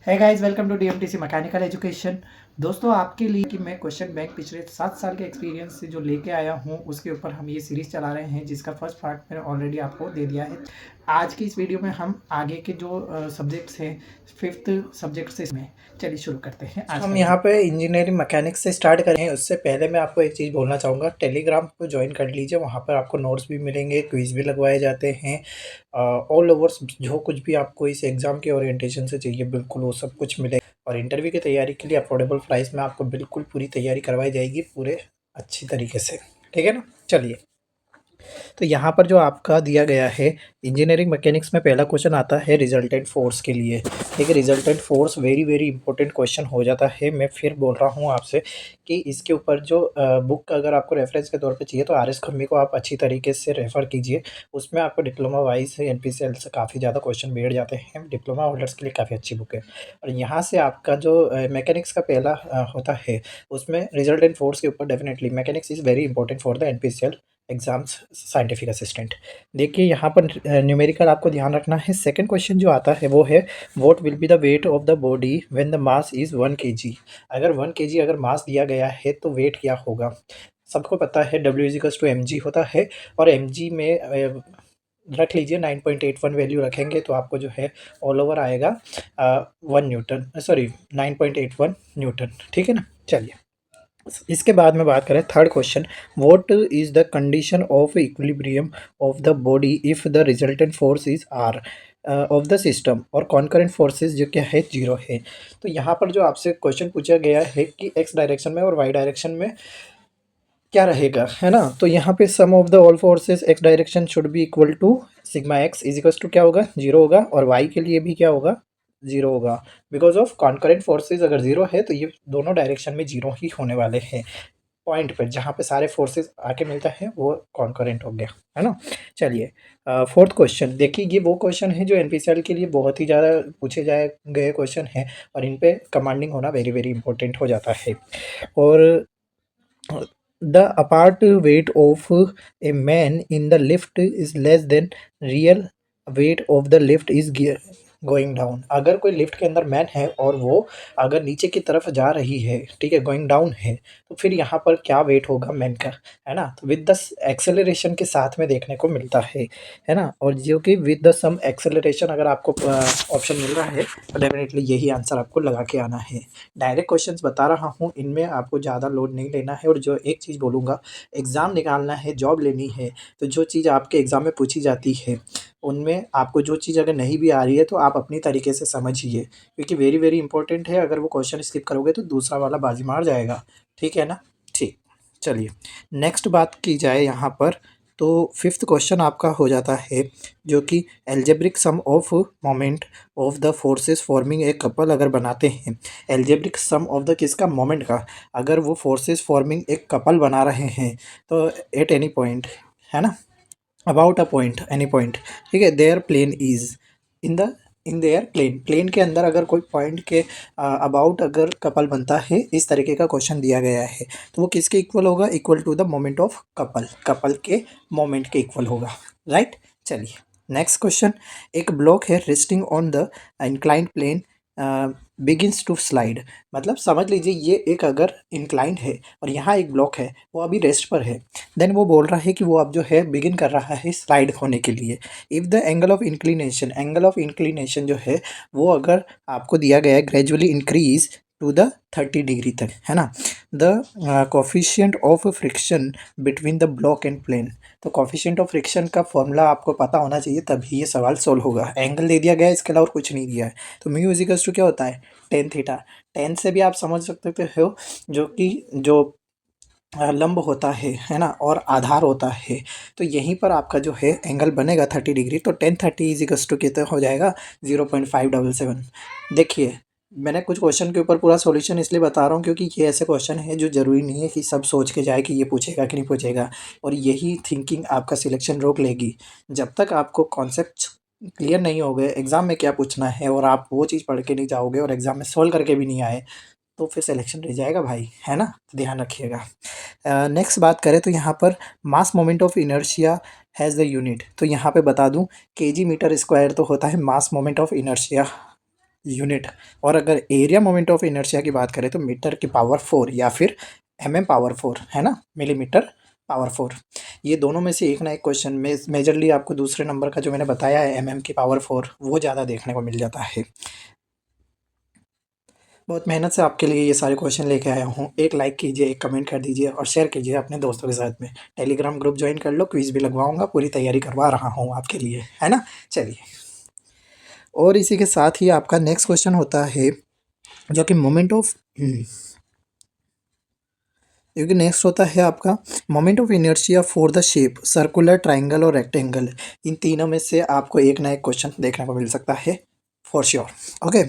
है guys, welcome to DMTC mechanical education. दोस्तों, आपके लिए कि मैं क्वेश्चन बैंक पिछले 7 साल के एक्सपीरियंस से जो लेके आया हूं उसके ऊपर हम ये सीरीज़ चला रहे हैं, जिसका फर्स्ट पार्ट मैंने ऑलरेडी आपको दे दिया है। आज की इस वीडियो में हम आगे के जो सब्जेक्ट्स हैं, फिफ्थ सब्जेक्ट से इसमें चलिए शुरू करते हैं। आज हम यहाँ पे इंजीनियरिंग मैकेनिक्स से स्टार्ट करें उससे पहले मैं आपको एक चीज़ बोलना चाहूँगा। टेलीग्राम को ज्वाइन कर लीजिए, वहाँ पर आपको नोट्स भी मिलेंगे, क्विज़ भी लगवाए जाते हैं। ऑल ओवर्स जो कुछ भी आपको इस एग्ज़ाम के ओरिएंटेशन से चाहिए बिल्कुल वो सब कुछ मिलेगा। और इंटरव्यू की तैयारी के लिए अफोर्डेबल प्राइस में आपको बिल्कुल पूरी तैयारी करवाई जाएगी पूरे अच्छी तरीके से। ठीक है ना? चलिए, तो यहाँ पर जो आपका दिया गया है इंजीनियरिंग मैकेनिक्स में पहला क्वेश्चन आता है रिजल्टेंट फोर्स के लिए। ठीक है, resultant force very very important question हो जाता है। मैं फिर बोल रहा हूँ आपसे कि इसके ऊपर जो बुक अगर आपको रेफरेंस के तौर पे चाहिए तो आर एस खम्मी को आप अच्छी तरीके से रेफ़र कीजिए। उसमें आपको डिप्लोमा वाइज एनपीसीएल से काफ़ी ज़्यादा क्वेश्चन बैठ जाते हैं। डिप्लोमा होल्डर्स के लिए काफ़ी अच्छी बुक है। और यहाँ से आपका जो मैकेनिक्स का पहला होता है उसमें रिजल्टेंट फोर्स के ऊपर definitely mechanics is very important for the NPCL exams scientific assistant. देखिए यहाँ पर न्यूमेरिकल आपको ध्यान रखना है। सेकंड क्वेश्चन जो आता है वो है what will be the weight of the body when the mass is 1 kg। अगर 1 kg अगर मास दिया गया है तो वेट क्या होगा? सबको पता है W=mg होता है। और mg में रख लीजिए 9.81 वैल्यू रखेंगे तो आपको जो है ऑल ओवर आएगा 1 न्यूटन, सॉरी 9.81 न्यूटन। ठीक है ना? चलिए, इसके बाद में बात करें third question, what is the condition of equilibrium of the body if the resultant force is are of the system और कॉन्करेंट फोर्सेस जो क्या है 0 है। तो यहाँ पर जो आपसे क्वेश्चन पूछा गया है कि एक्स डायरेक्शन में और वाई डायरेक्शन में क्या रहेगा, है ना? तो यहाँ पे sum of the all forces x direction should be equal to sigma x is equal to क्या होगा 0 होगा, और वाई के लिए भी क्या होगा 0 होगा। बिकॉज ऑफ कॉन्करेंट फोर्सेस अगर 0 है तो ये दोनों डायरेक्शन में 0 ही होने वाले हैं। पॉइंट पे जहाँ पे सारे फोर्सेस आके मिलता है वो कॉन्करेंट हो गया, है ना? चलिए, फोर्थ क्वेश्चन देखिए, ये वो क्वेश्चन है जो एनपीसीएल के लिए बहुत ही ज़्यादा पूछे जाए गए क्वेश्चन है और इन पे कमांडिंग होना वेरी वेरी इंपॉर्टेंट हो जाता है। और the apart weight of a man in the lift is less than real weight of the lift is going down. अगर कोई लिफ्ट के अंदर मैन है और वो अगर नीचे की तरफ जा रही है, ठीक है, गोइंग डाउन है, तो फिर यहाँ पर क्या वेट होगा मैन का, है ना? तो विद द एक्सेलरेशन के साथ में देखने को मिलता है ना? और जो कि विद द सम एक्सेलरेशन अगर आपको ऑप्शन मिल रहा है तो डेफिनेटली यही आंसर आपको लगा के आना है। डायरेक्ट क्वेश्चंस बता रहा हूँ, इनमें आपको ज़्यादा लोड नहीं लेना है। और जो एक चीज़ बोलूँगा, एग्ज़ाम निकालना है, जॉब लेनी है, तो जो चीज़ आपके एग्ज़ाम में पूछी जाती है उनमें आपको जो चीज़ अगर नहीं भी आ रही है तो आप अपनी तरीके से समझिए, क्योंकि वेरी वेरी इंपॉर्टेंट है। अगर वो क्वेश्चन स्किप करोगे तो दूसरा वाला बाजी मार जाएगा। ठीक है ना? ठीक, चलिए नेक्स्ट बात की जाए यहाँ पर, तो फिफ्थ क्वेश्चन आपका हो जाता है जो कि algebraic sum of moment of the forces forming a couple अगर बनाते हैं। एल्जेब्रिक सम ऑफ द किसका? मोमेंट का। अगर वो फोर्सेस फॉर्मिंग एक कपल बना रहे हैं तो एट एनी पॉइंट, है ना, about a point, any point, ठीक है, their plane is in the in their plane, plane के अंदर अगर कोई पॉइंट के अबाउट अगर कपल बनता है, इस तरीके का क्वेश्चन दिया गया है, तो वो किसके इक्वल होगा? Equal to the moment of couple, couple के मोमेंट के इक्वल होगा, राइट? चलिए नेक्स्ट क्वेश्चन, एक ब्लॉक है resting on the inclined plane begins to slide. मतलब समझ लीजिए ये एक अगर इंक्लाइंड है और यहाँ एक ब्लॉक है, वो अभी रेस्ट पर है, देन वो बोल रहा है कि वो अब जो है बिगिन कर रहा है स्लाइड होने के लिए। If the angle of inclination, angle of inclination जो है वो अगर आपको दिया गया है gradually increase to the 30 degree तक, है ना, the coefficient of friction between the block and plane. तो कोफिशिएंट ऑफ फ्रिक्शन का फॉर्मूला आपको पता होना चाहिए तभी ये सवाल सोल्व होगा। एंगल दे दिया गया है, इसके अलावा और कुछ नहीं दिया है। तो म्यू इज इक्वल्स टू क्या होता है? Tan theta. टेन से भी आप समझ सकते हो जो कि जो लंब होता है ना, और आधार होता है, तो यहीं पर आपका जो है एंगल बनेगा 30 डिग्री। तो 1030 इज इक्वल्स टू कितना हो जाएगा? 0.577। देखिए, मैंने कुछ क्वेश्चन के ऊपर पूरा सॉल्यूशन इसलिए बता रहा हूँ क्योंकि ये ऐसे क्वेश्चन है जो ज़रूरी नहीं है कि सब सोच के जाए कि ये पूछेगा कि नहीं पूछेगा, और यही थिंकिंग आपका सिलेक्शन रोक लेगी। जब तक आपको कॉन्सेप्ट क्लियर नहीं हो गए एग्ज़ाम में क्या पूछना है, और आप वो चीज़ पढ़ के नहीं जाओगे और एग्ज़ाम में सॉल्व करके भी नहीं आए, तो फिर सिलेक्शन रह जाएगा भाई, है ना? तो ध्यान रखिएगा। नेक्स्ट बात करें तो यहाँ पर मास moment of inertia has the unit. तो यहाँ पे बता दूँ केजी मीटर स्क्वायर तो होता है मास मोमेंट ऑफ इनर्शिया, यूनिट। और अगर एरिया मोमेंट ऑफ इनर्शिया की बात करें तो मीटर की पावर 4 या फिर पावर 4, है ना, मिलीमीटर पावर 4। ये दोनों में से एक ना एक क्वेश्चन में मेजरली आपको दूसरे नंबर का जो मैंने बताया है की पावर 4 वो ज़्यादा देखने को मिल जाता है। बहुत मेहनत से आपके लिए ये सारे क्वेश्चन लेके आया हूँ। एक लाइक कीजिए, एक कमेंट कर दीजिए और शेयर कीजिए अपने दोस्तों के साथ में। टेलीग्राम ग्रुप ज्वाइन कर लो, क्विज़ भी लगवाऊँगा, पूरी तैयारी करवा रहा हूँ आपके लिए, है ना। चलिए, और इसी के साथ ही आपका नेक्स्ट क्वेश्चन होता है जो कि मोमेंट ऑफ क्योंकि नेक्स्ट होता है आपका moment of inertia for the shape circular, triangle और रेक्टेंगल। इन तीनों में से आपको एक ना एक क्वेश्चन देखने को मिल सकता है for sure. Okay,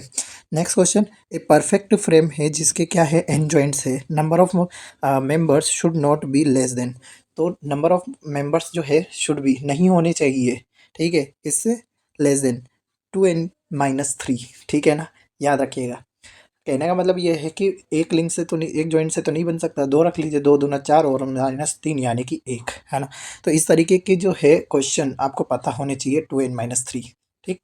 next question, a perfect frame है जिसके क्या है, एन जॉइंट्स है, number of members should not be less than. तो नंबर ऑफ मेंबर्स जो है शुड बी नहीं होने चाहिए, ठीक है, इससे लेस देन 2n-3, ठीक है ना, याद रखिएगा। कहने का मतलब ये है कि एक लिंक से तो नहीं, एक जॉइंट से तो नहीं बन सकता, दो रख लीजिए, 2 दूना 4 और -3 यानी कि 1, है ना। तो इस तरीके के जो है क्वेश्चन आपको पता होने चाहिए, 2n-3, ठीक।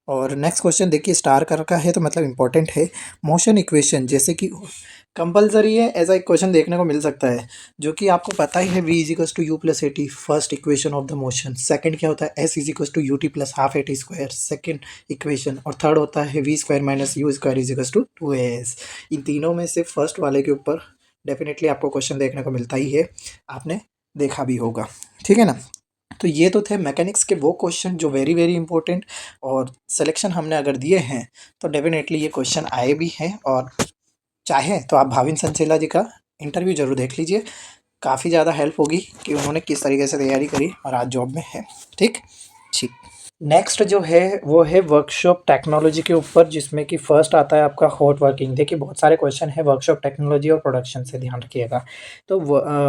और नेक्स्ट क्वेश्चन देखिए, स्टार कर का है तो मतलब इंपॉर्टेंट है। मोशन इक्वेशन जैसे कि कंपलसरी है, ऐसा एक क्वेश्चन देखने को मिल सकता है जो कि आपको पता ही है, v equals to u plus a t, first equation of the motion. Second क्या होता है, s equals to u t plus half a t square, second equation. और थर्ड होता है v square minus u square equals to 2as। इन तीनों में से फर्स्ट वाले के ऊपर डेफिनेटली आपको क्वेश्चन देखने को मिलता ही है, आपने देखा भी होगा, ठीक है ना। तो ये तो थे मैकेनिक्स के वो क्वेश्चन जो वेरी वेरी इंपॉर्टेंट, और सिलेक्शन हमने अगर दिए हैं तो डेफिनेटली ये क्वेश्चन आए भी हैं। और चाहें तो आप भाविन संचेला जी का इंटरव्यू जरूर देख लीजिए, काफ़ी ज़्यादा हेल्प होगी कि उन्होंने किस तरीके से तैयारी करी और आज जॉब में है, ठीक। ठीक, नेक्स्ट जो है वो है वर्कशॉप टेक्नोलॉजी के ऊपर, जिसमें कि फर्स्ट आता है आपका हॉट वर्किंग। देखिए बहुत सारे क्वेश्चन है वर्कशॉप टेक्नोलॉजी और प्रोडक्शन से, ध्यान रखिएगा। तो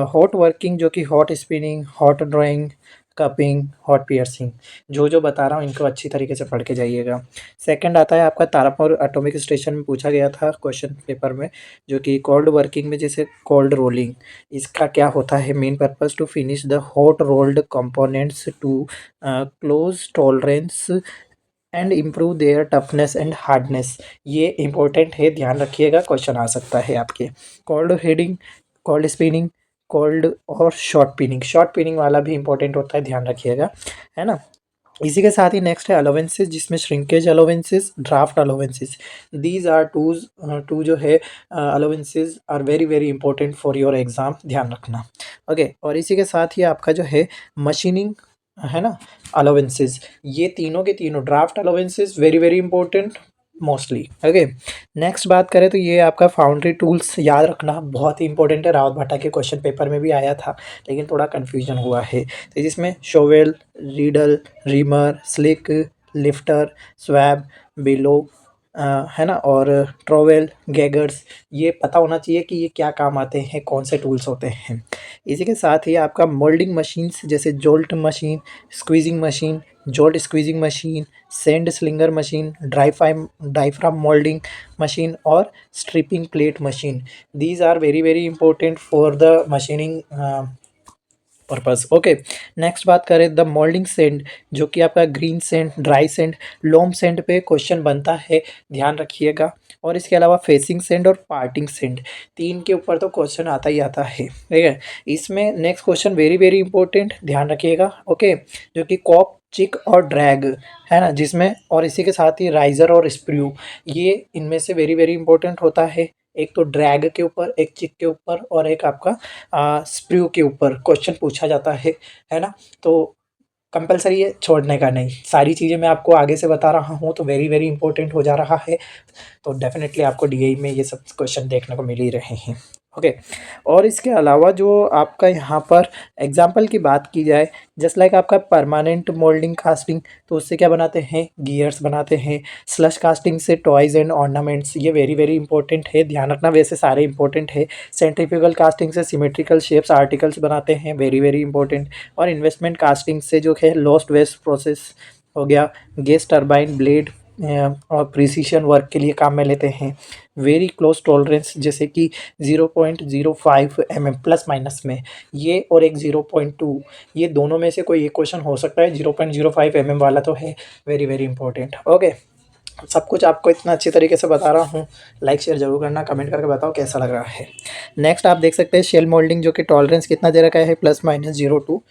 हॉट वर्किंग जो कि hot spinning, hot drawing, cupping, hot piercing, जो जो बता रहा हूँ इनको अच्छी तरीके से पढ़ के जाइएगा। सेकंड आता है आपका तारापुर एटॉमिक स्टेशन में पूछा गया था क्वेश्चन पेपर में, जो कि कोल्ड वर्किंग में जैसे कोल्ड रोलिंग, इसका क्या होता है, main purpose to finish the hot rolled components to close tolerance and improve their toughness and hardness. ये इंपॉर्टेंट है, ध्यान रखिएगा, क्वेश्चन आ सकता है आपके। Cold heading, cold spinning, cold और शॉर्ट पिनिंग, शॉर्ट पिनिंग वाला भी इंपॉर्टेंट होता है, ध्यान रखिएगा, है ना। इसी के साथ ही नेक्स्ट है अलाउंसेस, जिसमें shrinkage allowances, draft allowances. These are two जो है allowances are very very important for your exam, ध्यान रखना। ओके, और इसी के साथ ही आपका जो है मशीनिंग, है ना, अलाउंसेस, ये तीनों के तीनों draft allowances very very important mostly. Okay, next बात करें तो ये आपका फाउंड्री टूल्स, याद रखना बहुत ही इंपॉर्टेंट है, रावत भाटा के क्वेश्चन पेपर में भी आया था लेकिन थोड़ा कन्फ्यूजन हुआ है। तो जिसमें shovel, riddle, reamer, slick, lifter, swab, bellow, है ना, और ट्रोवेल, गैगर्स, ये पता होना चाहिए कि ये क्या काम आते हैं, कौन से टूल्स होते हैं। इसी के साथ ही आपका मोल्डिंग मशीन्स जैसे jolt machine, squeezing machine, jolt squeezing machine, sand slinger machine, diaphragm moulding machine और stripping plate machine. These are very very important for the machining purpose. Okay, next बात करें द मोल्डिंग सेंड, जो कि आपका green sand, dry sand, loam sand पे question बनता है, ध्यान रखिएगा। और इसके अलावा फेसिंग सेंड और पार्टिंग सेंड, तीन के ऊपर तो क्वेश्चन आता ही आता है, ठीक है। इसमें next question very very important, ध्यान रखिएगा। ओके, जो कि कॉप, चिक और ड्रैग, है ना, जिसमें और इसी के साथ ही राइजर और स्प्रू, ये इनमें से वेरी वेरी इंपॉर्टेंट होता है। एक तो ड्रैग के ऊपर, एक चिक के ऊपर और एक आपका स्प्रू के ऊपर क्वेश्चन पूछा जाता है ना। तो कंपलसरी है, छोड़ने का नहीं, सारी चीज़ें मैं आपको आगे से बता रहा हूँ तो वेरी वेरी इंपॉर्टेंट हो जा रहा है। तो डेफिनेटली आपको डीआई में ये सब क्वेश्चन देखने को मिल ही रहे हैं। ओके, और इसके अलावा जो आपका यहाँ पर एग्जाम्पल की बात की जाए, जस्ट लाइक आपका परमानेंट मोल्डिंग कास्टिंग, तो उससे क्या बनाते हैं, गियर्स बनाते हैं। स्लश कास्टिंग से टॉयज़ एंड ऑर्नामेंट्स, ये वेरी वेरी इंपॉर्टेंट है, ध्यान रखना, वैसे सारे इंपॉर्टेंट है। सेंट्रीफ्यूगल कास्टिंग से सिमेट्रिकल शेप्स आर्टिकल्स बनाते हैं, वेरी वेरी इंपॉर्टेंट। और इन्वेस्टमेंट कास्टिंग से जो है लॉस्ट वेस्ट प्रोसेस हो गया, गैस टरबाइन ब्लेड और प्रिसीशन वर्क के लिए काम में लेते हैं। वेरी क्लोज टॉलरेंस जैसे कि 0.05 mm प्लस माइनस में, ये और एक 0.2, ये दोनों में से कोई एक क्वेश्चन हो सकता है। 0.05 mm वाला तो है वेरी वेरी इंपॉर्टेंट। ओके, सब कुछ आपको इतना अच्छी तरीके से बता रहा हूँ, लाइक शेयर ज़रूर करना, कमेंट करके बताओ कैसा लग रहा है। नेक्स्ट आप देख सकते हैं शेल मोल्डिंग, जो कि टॉलरेंस कितना दे रखा है, plus minus 02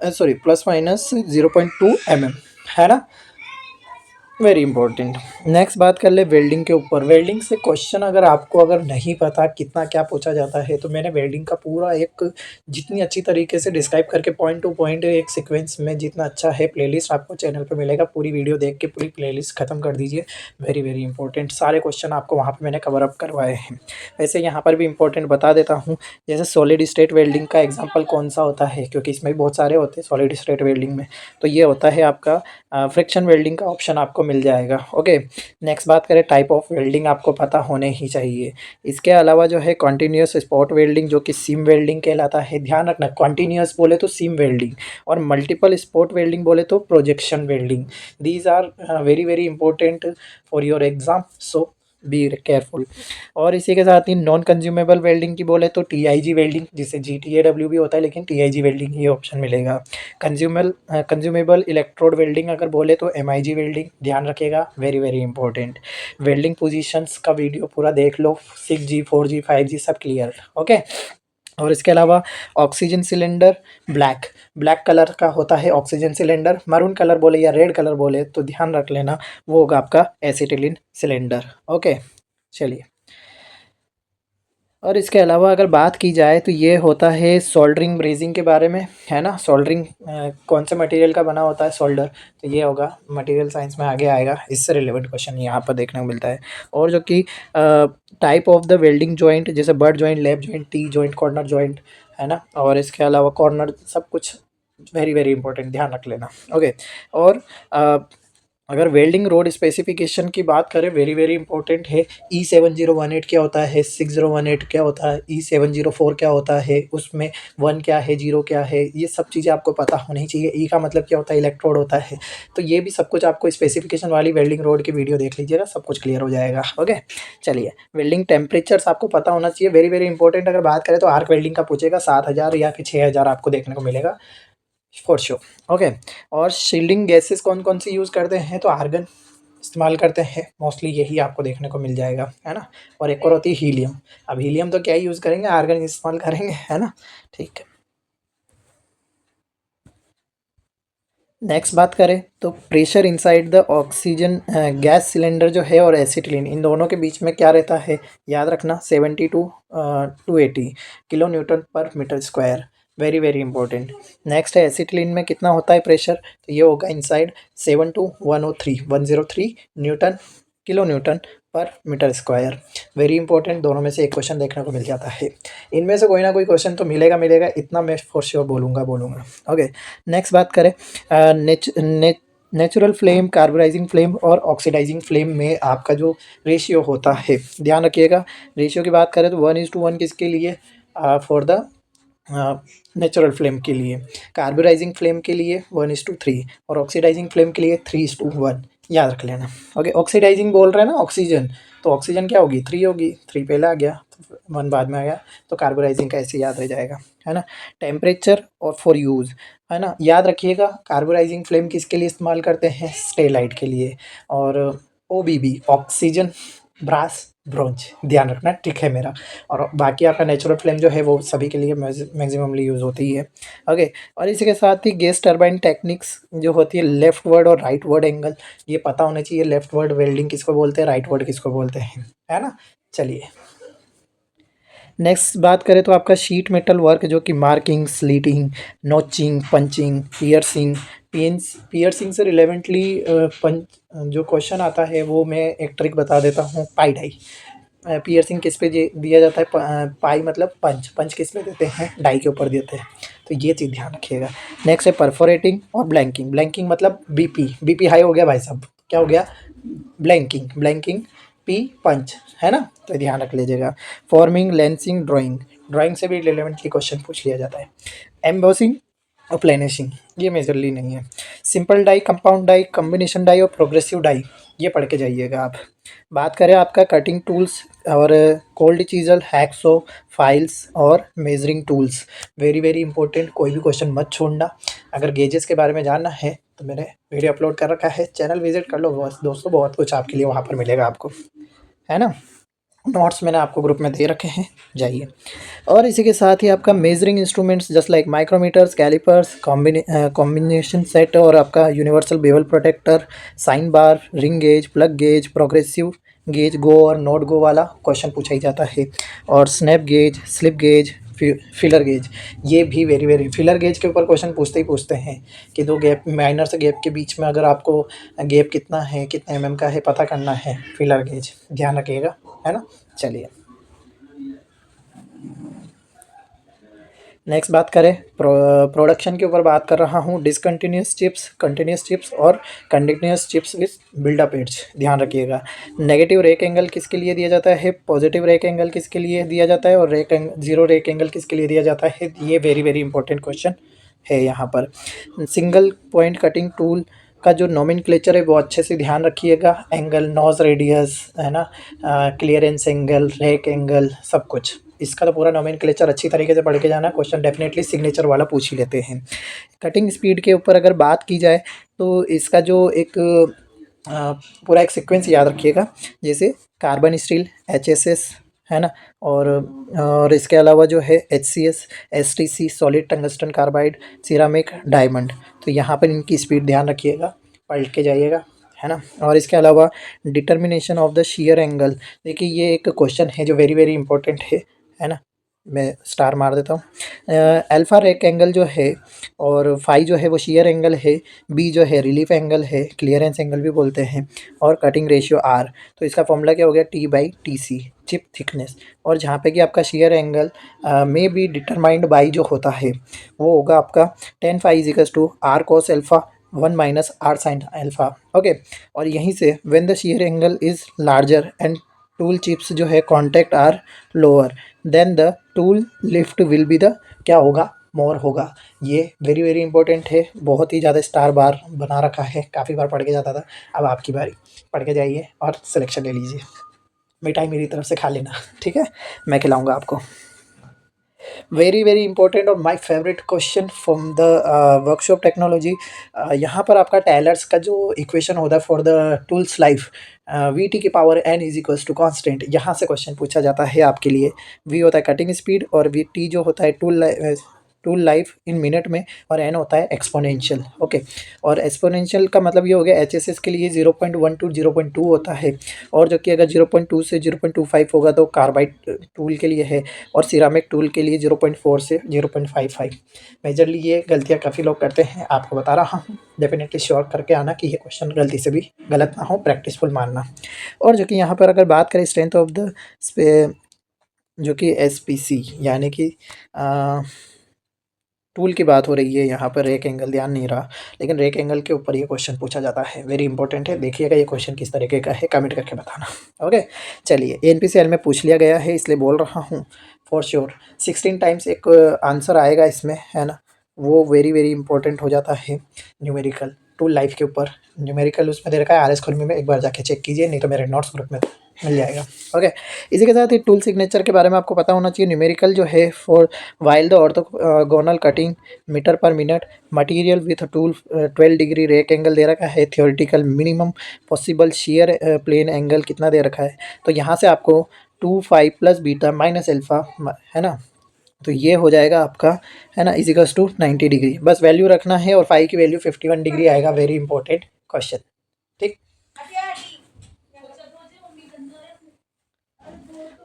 sorry plus minus 0.2 mm, है ना, वेरी इंपॉर्टेंट। नेक्स्ट बात कर ले वेल्डिंग के ऊपर। वेल्डिंग से क्वेश्चन अगर आपको अगर नहीं पता कितना क्या पूछा जाता है, तो मैंने वेल्डिंग का पूरा एक जितनी अच्छी तरीके से डिस्क्राइब करके पॉइंट टू पॉइंट एक सीक्वेंस में जितना अच्छा है, प्लेलिस्ट आपको चैनल पे मिलेगा। पूरी वीडियो देख के पूरी प्लेलिस्ट खत्म कर दीजिए, वेरी वेरी इंपॉर्टेंट सारे क्वेश्चन आपको वहाँ पे मैंने कवर अप करवाए हैं। वैसे यहाँ पर भी इंपॉर्टेंट बता देता हूँ, जैसे सॉलिड स्टेट वेल्डिंग का एग्जाम्पल कौन सा होता है, क्योंकि इसमें भी बहुत सारे होते हैं सॉलिड स्टेट वेल्डिंग में। तो ये होता है आपका फ्रिक्शन वेल्डिंग का ऑप्शन आपको मिल जाएगा। ओके, नेक्स्ट बात करें टाइप ऑफ वेल्डिंग, आपको पता होने ही चाहिए। इसके अलावा जो है कॉन्टीन्यूस स्पॉट वेल्डिंग, जो कि सीम वेल्डिंग कहलाता है। ध्यान रखना, कॉन्टीन्यूस बोले तो सीम वेल्डिंग, और मल्टीपल स्पॉट वेल्डिंग बोले तो projection welding. These are very very important for your exam, so be careful. और इसी के साथ ही नॉन कंज्यूमेबल वेल्डिंग की बोले तो टीआईजी वेल्डिंग, जिसे जीटीएडब्ल्यू भी होता है, लेकिन टीआईजी वेल्डिंग ही ऑप्शन मिलेगा। कंज्यूमेबल इलेक्ट्रोड वेल्डिंग अगर बोले तो एमआईजी वेल्डिंग, ध्यान रखिएगा, very very important. Welding positions का वीडियो पूरा देख लो, 6G 4G 5G सब क्लियर, ओके। और इसके अलावा oxygen cylinder, black black colour का होता है ऑक्सीजन सिलेंडर। मरून कलर बोले या रेड कलर बोले तो ध्यान रख लेना, वो होगा आपका एसिटिलीन सिलेंडर, ओके। चलिए, और इसके अलावा अगर बात की जाए तो ये होता है सोल्डरिंग ब्रेजिंग के बारे में, है ना। सोल्डरिंग कौन से मटेरियल का बना होता है, सोल्डर, तो ये होगा मटेरियल साइंस में आगे आएगा, इससे रिलेवेंट क्वेश्चन यहाँ पर देखने को मिलता है। और जो कि type of the welding joint, जैसे butt joint, lap joint, T joint, corner joint, है ना। और इसके अलावा कॉर्नर सब कुछ वेरी वेरी इंपॉर्टेंट, ध्यान रख लेना, ओके। और अगर वेल्डिंग रोड स्पेसिफिकेशन की बात करें, वेरी वेरी इंपॉर्टेंट है। E7018 क्या होता है, 6018 क्या होता है, E704 क्या होता है, उसमें 1 क्या है, 0 क्या है, ये सब चीज़ें आपको पता होनी चाहिए। ई का मतलब क्या होता है, इलेक्ट्रोड होता है। तो ये भी सब कुछ आपको स्पेसिफिकेशन वाली वेल्डिंग रोड की वीडियो देख लीजिएगा, सब कुछ क्लियर हो जाएगा, ओके। चलिए, वेल्डिंग टेम्परेचर्स आपको पता होना चाहिए, वेरी वेरी इंपॉर्टेंट। अगर बात करें तो आर्क वेल्डिंग का पूछेगा, 7000 या फिर 6000 आपको देखने को मिलेगा फॉर श्योर, ओके। और शील्डिंग गैसेस कौन कौन सी यूज़ करते हैं, तो आर्गन इस्तेमाल करते हैं मोस्टली, यही आपको देखने को मिल जाएगा, है ना। और एक और होती है हीलियम। अब हीलियम तो क्या ही यूज़ करेंगे, आर्गन इस्तेमाल करेंगे, है ना, ठीक है। नेक्स्ट बात करें तो pressure inside the oxygen gas cylinder जो है और एसिटिलीन, इन दोनों के बीच में क्या रहता है, याद रखना, 70 to 80 किलो न्यूटन पर metre square, very very important. Next है एसिटिलीन में कितना होता है प्रेशर, तो ये होगा inside 7 to 103 newton, kilo newton पर मीटर स्क्वायर, वेरी इंपॉर्टेंट। दोनों में से एक क्वेश्चन देखने को मिल जाता है, इनमें से कोई ना कोई क्वेश्चन तो मिलेगा मिलेगा, इतना मैं फॉर श्योर बोलूँगा, ओके। नेक्स्ट बात करें नेचुरल फ्लेम, कार्बोराइजिंग फ्लेम और ऑक्सीडाइजिंग फ्लेम में आपका जो रेशियो होता है, ध्यान रखिएगा। रेशियो की बात करें तो 1:1 किसके लिए, फॉर द नेचुरल फ्लेम के लिए, कार्बोराइजिंग फ्लेम के लिए 1:3, और ऑक्सीडाइजिंग फ्लेम के लिए 3:1, याद रख लेना, ओके। ऑक्सीडाइजिंग बोल रहे हैं ना ऑक्सीजन, तो ऑक्सीजन क्या होगी, 3 होगी, 3 पहले आ गया, 1 बाद में आ गया, तो कार्बोराइजिंग का ऐसे याद रह जाएगा, है ना। टेम्परेचर और फॉर यूज़, है ना, याद रखिएगा। कार्बोराइजिंग फ्लेम किसके लिए इस्तेमाल करते हैं, स्टेलाइट के लिए। और OBB, ऑक्सीजन, ब्रास, ब्रोंज, ध्यान रखना, ठीक है मेरा। और बाकी आपका नेचुरल फ्लेम जो है वो सभी के लिए मैक्सिममली यूज़ होती है, ओके। और इसी के साथ ही गैस टरबाइन टेक्निक्स जो होती है, लेफ्ट वर्ड और राइट वर्ड एंगल, ये पता होना चाहिए। लेफ्ट वर्ड वेल्डिंग किसको बोलते हैं, राइट वर्ड किसको बोलते हैं, है ना। चलिए, नेक्स्ट बात करें तो आपका शीट मेटल वर्क, जो कि marking, स्लीटिंग, notching, punching, piercing, piercing से रिलेवेंटली पंच जो क्वेश्चन आता है वो मैं एक ट्रिक बता देता हूँ, पाई डाई। पियर्सिंग किस पे दिया जाता है, पाई मतलब पंच, पंच किस पे देते हैं, डाई के ऊपर देते हैं, तो ये चीज़ ध्यान रखिएगा। नेक्स्ट है परफोरेटिंग और ब्लैंकिंग। ब्लैंकिंग मतलब बीपी हाई हो गया भाई साहब, क्या हो गया, ब्लैंकिंग पी पंच, है ना, तो ध्यान रख लीजिएगा। फॉर्मिंग, लेंसिंग, ड्राइंग से भी रिलेवेंटली क्वेश्चन पूछ लिया जाता है। एम्बोसिंग और प्लेनिशिंग, ये मेजरली नहीं है। Simple die, compound die, combination die और प्रोग्रेसिव डाई, ये पढ़ के जाइएगा आप। बात करें आपका कटिंग टूल्स और कोल्ड चीज़ल, हैक्सो, फाइल्स और measuring tools, very very important, कोई भी क्वेश्चन मत छोड़ना। अगर गेजेस के बारे में जानना है तो मैंने वीडियो अपलोड कर रखा है, चैनल विजिट कर लो बस दोस्तों, बहुत कुछ आपके लिए वहाँ पर मिलेगा आपको, है ना। नोट्स मैंने आपको ग्रुप में दे रखे हैं, जाइए। और इसी के साथ ही आपका measuring instruments just like micrometers, callipers, combination set और आपका universal bevel protractor, sine bar, ring gauge, plug gauge, progressive gauge, go और नॉट गो वाला क्वेश्चन पूछा ही जाता है। और snap gauge, slip gauge, filler gauge, ये भी वेरी वेरी, फिलर गेज के ऊपर क्वेश्चन पूछते ही पूछते हैं कि दो गैप, माइनर से गैप के बीच में अगर आपको गैप कितना है, कितने एमएम का है पता करना है, फिलर गेज ध्यान रखिएगा, है ना। चलिए नेक्स्ट बात करें, प्रोडक्शन के ऊपर बात कर रहा हूँ। डिसकंटिन्यूस चिप्स, कंटिन्यूस चिप्स और continuous chips with buildup edges, ध्यान रखिएगा। नेगेटिव रेक एंगल किसके लिए दिया जाता है, पॉजिटिव रेक एंगल किसके लिए दिया जाता है, और जीरो रेक एंगल किसके लिए दिया जाता है, ये वेरी वेरी इंपॉर्टेंट क्वेश्चन है यहाँ पर। सिंगल पॉइंट कटिंग टूल का जो नोमेनक्लेचर है वो अच्छे से ध्यान रखिएगा। एंगल, नॉज रेडियस, है ना, क्लियरेंस एंगल, रेक एंगल, सब कुछ इसका तो पूरा नोमेनक्लेचर अच्छी तरीके से पढ़ के जाना। क्वेश्चन डेफिनेटली सिग्नेचर वाला पूछ ही लेते हैं। कटिंग स्पीड के ऊपर अगर बात की जाए तो इसका जो एक पूरा एक सीक्वेंस याद रखिएगा, जैसे कार्बन स्टील, HSS, है ना, और इसके अलावा जो है HCS, STC, solid tungsten carbide, ceramic, diamond, तो यहाँ पर इनकी स्पीड ध्यान रखिएगा, पढ़ के जाइएगा, है ना। और इसके अलावा determination of the shear angle, देखिए ये एक क्वेश्चन है जो वेरी वेरी इंपॉर्टेंट है ना। मैं स्टार मार देता हूँ। अल्फ़ा रेक एंगल जो है और फाई जो है वो शेयर एंगल है, बी जो है रिलीफ एंगल है, क्लियरेंस एंगल भी बोलते हैं, और कटिंग रेशियो आर, तो इसका फॉर्मूला क्या हो गया, T/TC, चिप थिकनेस। और जहाँ पे कि आपका shear angle may be determined by जो होता है वो होगा आपका tan phi equals to r cos alpha 1 minus r sine alpha, okay. और यहीं से when the shear angle is larger and tool chips जो है contact are lower then the tool lift will be the, क्या होगा, मोर होगा। ये very very important है, बहुत ही ज़्यादा स्टार बार बना रखा है, काफ़ी बार पढ़ के जाता था। अब आपकी बारी, पढ़ के जाइए और सिलेक्शन ले लीजिए। मिठाई मेरी तरफ से खा लेना, ठीक है, मैं खिलाऊंगा आपको। वेरी वेरी इंपॉर्टेंट और my favourite question from the workshop technology. यहाँ पर आपका टेलर्स का जो इक्वेशन होता है for the tools life, VT की power n is equals to constant, यहाँ से क्वेश्चन पूछा जाता है आपके लिए। V होता है कटिंग स्पीड और VT जो होता है टूल लाइफ इन मिनट में, और n होता है एक्सपोनेंशियल, ओके। और एक्सपोनेंशियल का मतलब ये हो गया HSS के लिए 0.1 to 0.2 होता है, और जो कि अगर 0.2 से 0.25 होगा तो कार्बाइड टूल के लिए है, और सिरामिक टूल के लिए 0.4 से 0.55। मेजरली ये गलतियाँ काफ़ी लोग करते हैं, आपको बता रहा हूँ, डेफिनेटली श्योर करके आना कि ये क्वेश्चन गलती से भी गलत ना हो, प्रैक्टिसफुल मानना। और जो कि यहाँ पर अगर बात करें स्ट्रेंथ ऑफ द जो कि SPC यानी कि टूल की बात हो रही है, यहाँ पर रेक एंगल ध्यान नहीं रहा, लेकिन रेक एंगल के ऊपर ये क्वेश्चन पूछा जाता है, वेरी इंपॉर्टेंट है। देखिएगा ये क्वेश्चन किस तरीके का है, कमेंट करके बताना, ओके। चलिए NPCL में पूछ लिया गया है इसलिए बोल रहा हूँ फॉर श्योर। 16 टाइम्स एक आंसर आएगा इसमें, है ना, वो वेरी वेरी इंपॉर्टेंट हो जाता है। न्यूमेरिकल टूल लाइफ के ऊपर न्यूमेरिकल उसमें दे रखा है, RS खुरमी में एक बार जाके चेक कीजिए, नहीं तो मेरे नोट्स ग्रुप में मिल जाएगा, ओके। इसी के साथ ही टूल सिग्नेचर के बारे में आपको पता होना चाहिए। न्यूमेरिकल जो है for while the orthogonal cutting metre per minute, material with tool 12 degree rake angle दे रखा है, theoretical minimum possible shear plane angle कितना दे रखा है, तो यहाँ से आपको 2 प्लस बीटा माइनस अल्फा, है ना, तो ये हो जाएगा आपका, है ना, इजिकल्स टू 90 डिग्री, बस वैल्यू रखना है, और फाई की वैल्यू 51 डिग्री आएगा, वेरी इंपॉर्टेंट क्वेश्चन, ठीक।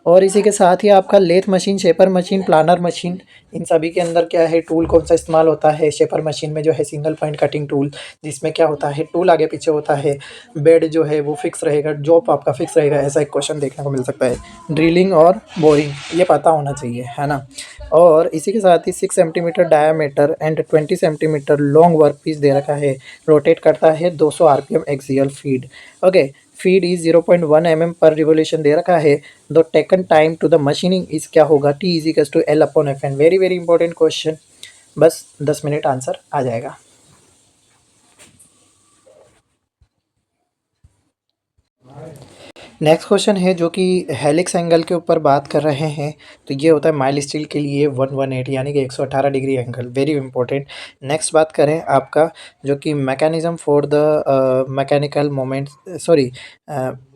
और इसी के साथ ही आपका lathe machine, shaper machine, planer machine, इन सभी के अंदर क्या है, टूल कौन सा इस्तेमाल होता है। शेपर मशीन में जो है सिंगल पॉइंट कटिंग टूल, जिसमें क्या होता है, टूल आगे पीछे होता है, बेड जो है वो फिक्स रहेगा, जॉब आपका फिक्स रहेगा, ऐसा एक क्वेश्चन देखने को मिल सकता है। ड्रिलिंग और बोरिंग, ये पता होना चाहिए, है ना। और इसी के साथ ही 6 centimetre diameter and 20 centimetre long work piece दे रखा है, रोटेट करता है 200 RPM axial feed, okay. Feed is 0.1 mm per revolution दे रखा है। The taken time to the machining is क्या होगा, T is equal to L upon FN, very very important question, बस 10 मिनट आंसर आ जाएगा। नेक्स्ट क्वेश्चन है जो कि हेलिक्स एंगल के ऊपर बात कर रहे हैं। तो ये होता है माइल स्टील के लिए 118 यानी कि 118 degree angle, very important. Next बात करें आपका जो कि mechanism for the mechanical moment, sorry,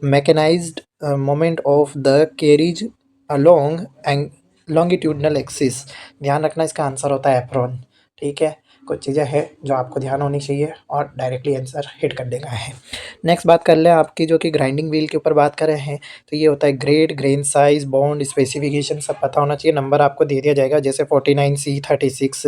mechanised moment of the carriage along an longitudinal axis. ध्यान रखना इसका आंसर होता है एप्रोन। ठीक है, कुछ चीज़ें हैं जो आपको ध्यान होनी चाहिए और डायरेक्टली आंसर हिट कर देना है। नेक्स्ट बात कर लें आपकी जो कि ग्राइंडिंग व्हील के ऊपर बात कर रहे हैं। तो ये होता है grade, grain size, bond, specification सब पता होना चाहिए। नंबर आपको दे दिया जाएगा जैसे 49C 36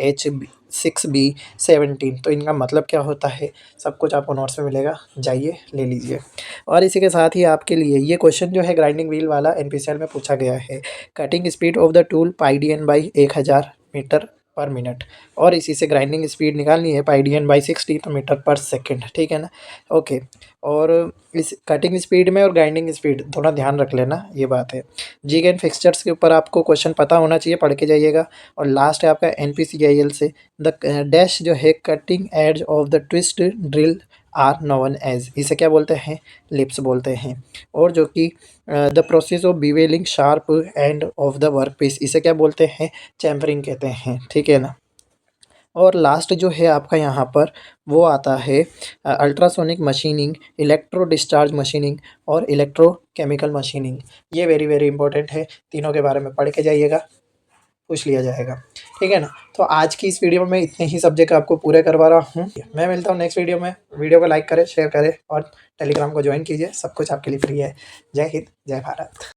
H 6B 17। तो इनका मतलब क्या होता है सब कुछ आपको नोट्स में मिलेगा, जाइए ले लीजिए। और इसी के साथ ही आपके लिए ये क्वेश्चन जो है ग्राइंडिंग व्हील वाला एनपीसीआर में पूछा गया है। Cutting speed of the tool pi DN by 1000 metre per minute, और इसी से ग्राइंडिंग स्पीड निकालनी है पाईडीएन बाई 60 तो मीटर पर सेकंड। ठीक है ना, ओके। और इस कटिंग स्पीड में और ग्राइंडिंग स्पीड थोड़ा ध्यान रख लेना, ये बात है। जिग एंड फिक्सचर्स के ऊपर आपको क्वेश्चन पता होना चाहिए, पढ़ के जाइएगा। और लास्ट है आपका एनपीसीआईएल से द डैश जो है cutting edge of the twist drill are known as, इसे क्या बोलते हैं, लिप्स बोलते हैं। और जो कि the process of bevelling sharp end of the work piece, इसे क्या बोलते हैं, चैम्फरिंग कहते हैं। ठीक है ना। और लास्ट जो है आपका यहाँ पर वो आता है ultrasonic machining, electro discharge machining और इलेक्ट्रोकेमिकल मशीनिंग। ये वेरी वेरी इंपॉर्टेंट है, तीनों के बारे में पढ़ के जाइएगा, पूछ लिया जाएगा। ठीक है ना। तो आज की इस वीडियो में मैं इतने ही सब्जेक्ट आपको पूरे करवा रहा हूँ। मैं मिलता हूँ नेक्स्ट वीडियो में। वीडियो को लाइक करें, शेयर करें और टेलीग्राम को ज्वाइन कीजिए, सब कुछ आपके लिए फ्री है। जय हिंद, जय भारत।